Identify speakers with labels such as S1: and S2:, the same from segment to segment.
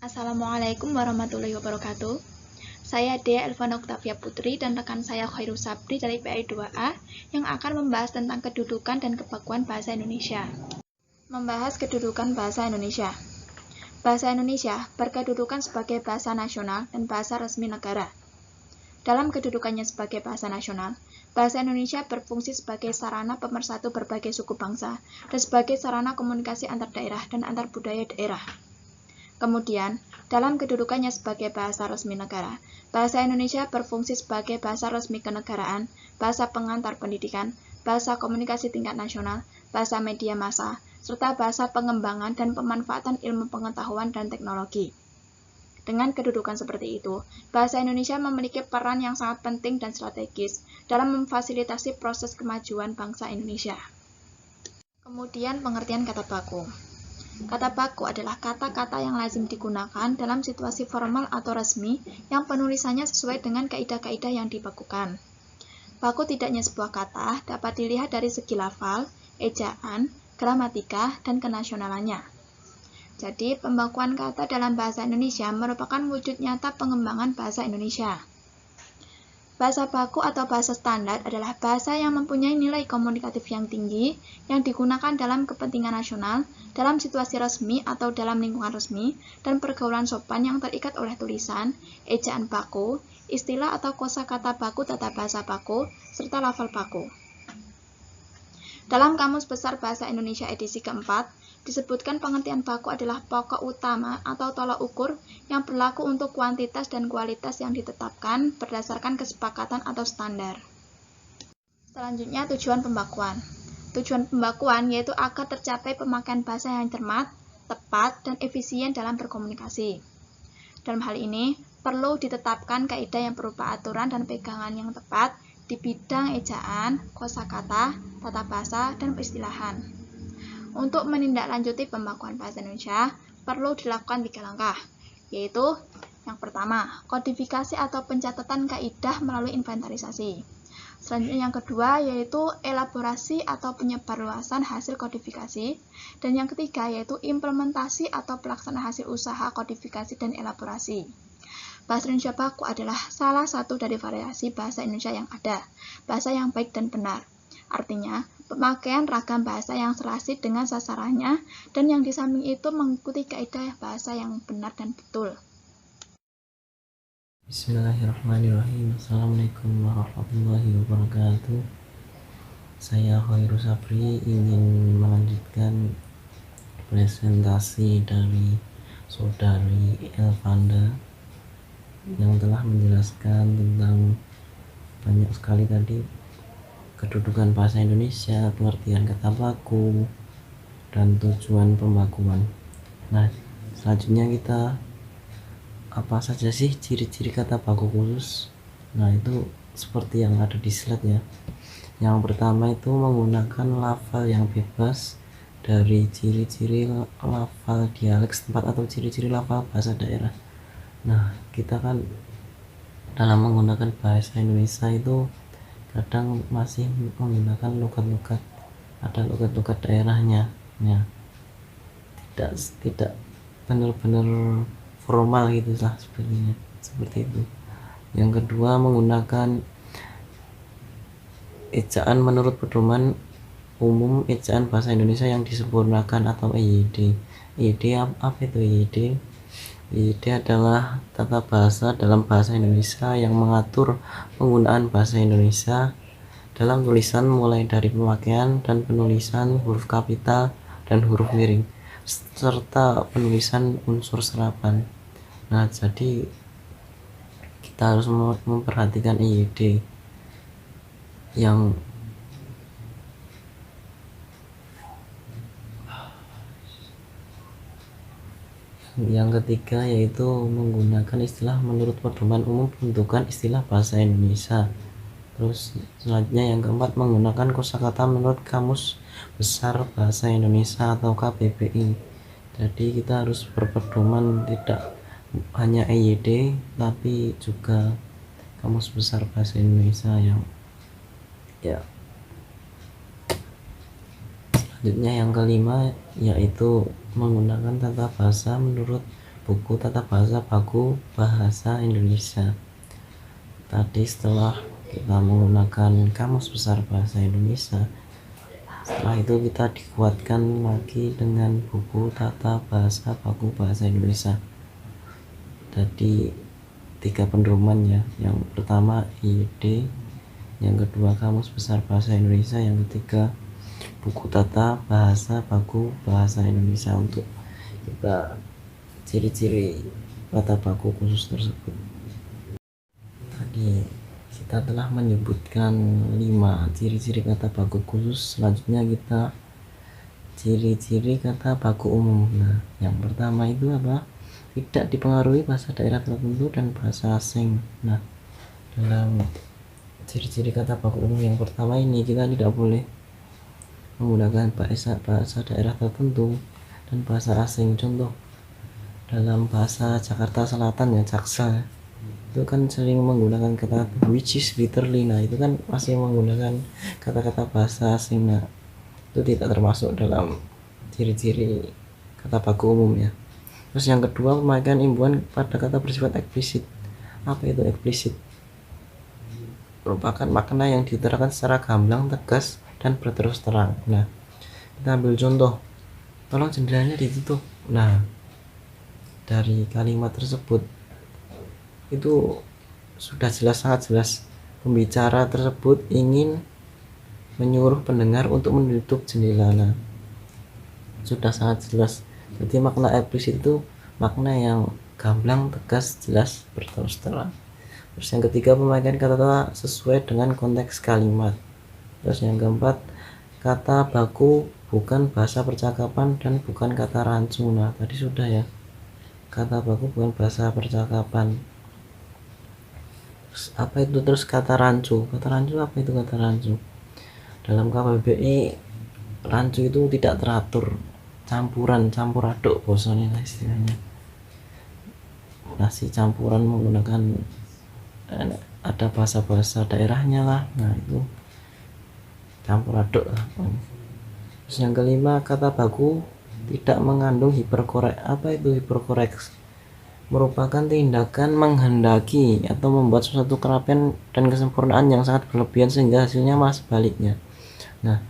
S1: Assalamualaikum warahmatullahi wabarakatuh. Saya Dea Elvana Octavia Putri dan rekan saya Khairul Sabri dari PI 2A yang akan membahas tentang kedudukan dan kebakuan bahasa Indonesia. Membahas kedudukan bahasa Indonesia. Bahasa Indonesia berkedudukan sebagai bahasa nasional dan bahasa resmi negara. Dalam kedudukannya sebagai bahasa nasional, bahasa Indonesia berfungsi sebagai sarana pemersatu berbagai suku bangsa dan sebagai sarana komunikasi antar daerah dan antar budaya daerah. Kemudian, dalam kedudukannya sebagai bahasa resmi negara, bahasa Indonesia berfungsi sebagai bahasa resmi kenegaraan, bahasa pengantar pendidikan, bahasa komunikasi tingkat nasional, bahasa media massa, serta bahasa pengembangan dan pemanfaatan ilmu pengetahuan dan teknologi. Dengan kedudukan seperti itu, bahasa Indonesia memiliki peran yang sangat penting dan strategis dalam memfasilitasi proses kemajuan bangsa Indonesia. Kemudian, pengertian kata baku. Kata baku adalah kata-kata yang lazim digunakan dalam situasi formal atau resmi yang penulisannya sesuai dengan kaidah-kaidah yang dibakukan. Baku tidaknya sebuah kata dapat dilihat dari segi lafal, ejaan, gramatika, dan kenasionalannya. Jadi, pembakuan kata dalam bahasa Indonesia merupakan wujud nyata pengembangan bahasa Indonesia. Bahasa baku atau bahasa standar adalah bahasa yang mempunyai nilai komunikatif yang tinggi yang digunakan dalam kepentingan nasional, dalam situasi resmi atau dalam lingkungan resmi, dan pergaulan sopan yang terikat oleh tulisan, ejaan baku, istilah atau kosakata baku tata bahasa baku, serta lafal baku. Dalam Kamus Besar Bahasa Indonesia edisi keempat, disebutkan pengertian baku adalah pokok utama atau tolak ukur yang berlaku untuk kuantitas dan kualitas yang ditetapkan berdasarkan kesepakatan atau standar. Selanjutnya, tujuan pembakuan. Tujuan pembakuan yaitu agar tercapai pemakaian bahasa yang cermat, tepat, dan efisien dalam berkomunikasi. Dalam hal ini, perlu ditetapkan kaidah yang berupa aturan dan pegangan yang tepat di bidang ejaan, kosakata, tata bahasa, dan peristilahan. Untuk menindaklanjuti pembakuan bahasa Indonesia, perlu dilakukan 3 langkah, yaitu yang pertama, kodifikasi atau pencatatan kaidah melalui inventarisasi. Selanjutnya yang kedua, yaitu elaborasi atau penyebarluasan hasil kodifikasi. Dan yang ketiga, yaitu implementasi atau pelaksanaan hasil usaha kodifikasi dan elaborasi. Bahasa Indonesia baku adalah salah satu dari variasi bahasa Indonesia yang ada, bahasa yang baik dan benar. Artinya, pemakaian ragam bahasa yang serasi dengan sasarannya dan yang di samping itu mengikuti kaidah bahasa yang benar dan betul.
S2: Bismillahirrahmanirrahim. Assalamualaikum warahmatullahi wabarakatuh. Saya Khairul Sabri ingin melanjutkan presentasi dari saudari Elvanda yang telah menjelaskan tentang banyak sekali tadi kedudukan bahasa Indonesia, pengertian kata baku, dan tujuan pembakuan. Nah, selanjutnya kita apa saja sih ciri-ciri kata baku khusus? Nah, itu seperti yang ada di slide ya. Yang pertama itu menggunakan lafal yang bebas dari ciri-ciri lafal dialek setempat atau ciri-ciri lafal bahasa daerah. Nah, kita kan dalam menggunakan bahasa Indonesia itu kadang masih menggunakan logat-logat, ada logat-logat daerahnya ya, tidak benar-benar formal gitu lah seperti itu. Yang kedua, menggunakan ejaan menurut pedoman umum ejaan bahasa Indonesia yang disempurnakan atau EYD. EYD apa itu EYD? EYD adalah tata bahasa dalam bahasa Indonesia yang mengatur penggunaan bahasa Indonesia dalam tulisan mulai dari pemakaian dan penulisan huruf kapital dan huruf miring serta penulisan unsur serapan. Nah, jadi kita harus memperhatikan EYD. Yang ketiga yaitu menggunakan istilah menurut pedoman umum pembentukan istilah bahasa Indonesia. Terus selanjutnya yang keempat, menggunakan kosakata menurut Kamus Besar Bahasa Indonesia atau KBBI. Jadi kita harus berpedoman tidak hanya EYD tapi juga Kamus Besar Bahasa Indonesia yang ya. Selanjutnya yang kelima yaitu menggunakan tata bahasa menurut buku tata bahasa baku bahasa Indonesia. Tadi setelah kita menggunakan Kamus Besar Bahasa Indonesia, setelah itu kita dikuatkan lagi dengan buku tata bahasa baku bahasa Indonesia. Tadi 3 pendoman ya. Yang pertama IED, yang kedua Kamus Besar Bahasa Indonesia, yang ketiga buku tata bahasa baku bahasa Indonesia untuk kita ciri-ciri kata baku khusus tersebut. Tadi kita telah menyebutkan 5 ciri-ciri kata baku khusus. Selanjutnya kita ciri-ciri kata baku umum. Nah, yang pertama itu apa? Tidak dipengaruhi bahasa daerah tertentu dan bahasa asing. Nah, dalam ciri-ciri kata baku umum yang pertama ini kita tidak boleh menggunakan bahasa daerah tertentu dan bahasa asing. Contoh, dalam bahasa Jakarta Selatan ya, Jaksel, itu kan sering menggunakan kata which is literally. Nah, itu kan masih menggunakan kata-kata bahasa asing. Nah, itu tidak termasuk dalam ciri-ciri kata baku umum ya. Terus yang kedua, pemakaian imbuhan pada kata bersifat eksplisit. Apa itu eksplisit? Merupakan makna yang diutarakan secara gamblang, tegas, dan berterus terang. Nah, kita ambil contoh, tolong jendelanya ditutup. Nah, dari kalimat tersebut itu sudah jelas, sangat jelas pembicara tersebut ingin menyuruh pendengar untuk menutup jendela. Nah, sudah sangat jelas. Jadi makna eksplisit itu makna yang gamblang, tegas, jelas, berterus terang. Terus yang ketiga, pemakaian kata-kata sesuai dengan konteks kalimat. Terus yang keempat, kata baku bukan bahasa percakapan dan bukan kata rancu. Nah, tadi sudah ya, kata baku bukan bahasa percakapan. Terus apa itu terus kata rancu? Kata rancu apa itu kata rancu? Dalam KBBI, rancu itu tidak teratur, campuran, campur aduk bosone istilahnya. Nasi campuran menggunakan ada bahasa-bahasa daerahnya lah. Nah, itu campur aduk lah. Terus yang kelima, kata baku tidak mengandung hiperkorek. Apa itu hiperkorek? Merupakan tindakan menghendaki atau membuat suatu kerapian dan kesempurnaan yang sangat berlebihan sehingga hasilnya malah sebaliknya. Nah,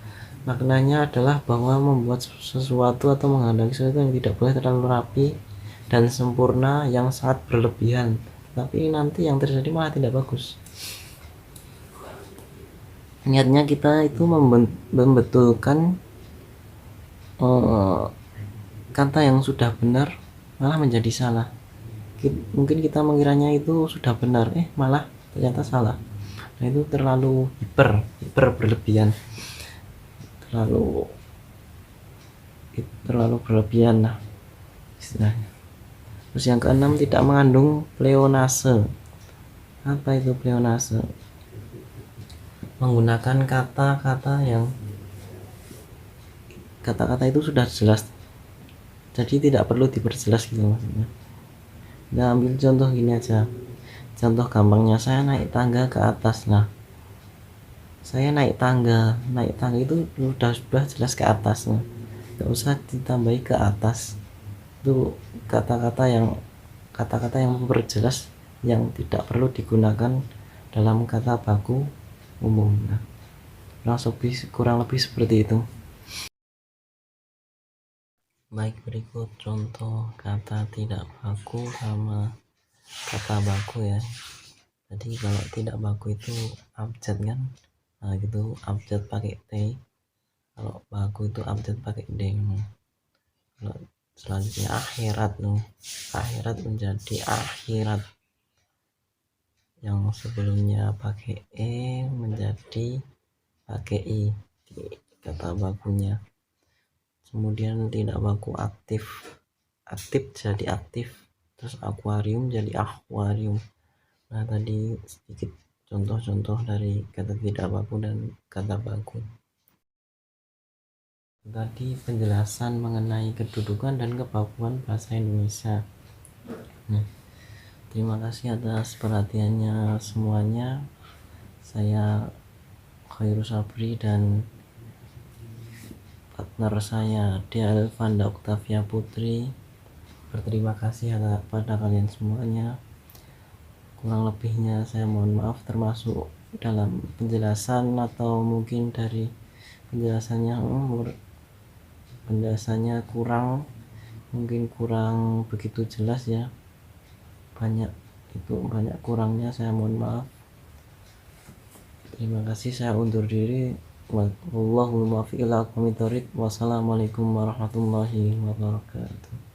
S2: maknanya adalah bahwa membuat sesuatu atau menghendaki sesuatu yang tidak boleh terlalu rapi dan sempurna yang sangat berlebihan, tapi nanti yang terjadi malah tidak bagus. Niatnya kita itu membetulkan kata yang sudah benar malah menjadi salah. Mungkin kita mengiranya itu sudah benar, malah ternyata salah. Nah, itu terlalu hiper berlebihan, terlalu berlebihan lah istilahnya. Terus yang keenam, tidak mengandung pleonase. Apa itu pleonase? Menggunakan kata-kata yang kata-kata itu sudah jelas, jadi tidak perlu diperjelas gitu maksudnya. Kita ambil contoh gini aja, contoh gampangnya, saya naik tangga ke atas. Nah, saya naik tangga itu sudah jelas ke atas. Nah, gak usah ditambahi ke atas. Itu kata-kata yang memperjelas yang tidak perlu digunakan dalam kata baku umum. Nah, kurang lebih seperti itu. Baik, berikut contoh kata tidak baku sama kata baku ya. Jadi kalau tidak baku itu abjad kan, nah gitu, abjad pakai T. Kalau baku itu abjad pakai D. Kalau selanjutnya akhirat, akhirat menjadi akhirat, yang sebelumnya pakai E menjadi pakai I di kata bakunya. Kemudian tidak baku aktif jadi aktif, terus akuarium jadi akuarium. Nah, tadi sedikit contoh-contoh dari kata tidak baku dan kata baku. Tadi penjelasan mengenai kedudukan dan kebakuan bahasa Indonesia. Nah, terima kasih atas perhatiannya semuanya. Saya Khairul Sabri dan partner saya Dea Elvanda Octavia Putri berterima kasih pada kalian semuanya. Kurang lebihnya saya mohon maaf, termasuk dalam penjelasan atau mungkin dari penjelasannya kurang, mungkin kurang begitu jelas ya, banyak kurangnya, saya mohon maaf. Terima kasih, saya undur diri. Wallahul muwaffiq ila aqwamit thoriq. Wassalamualaikum warahmatullahi wabarakatuh.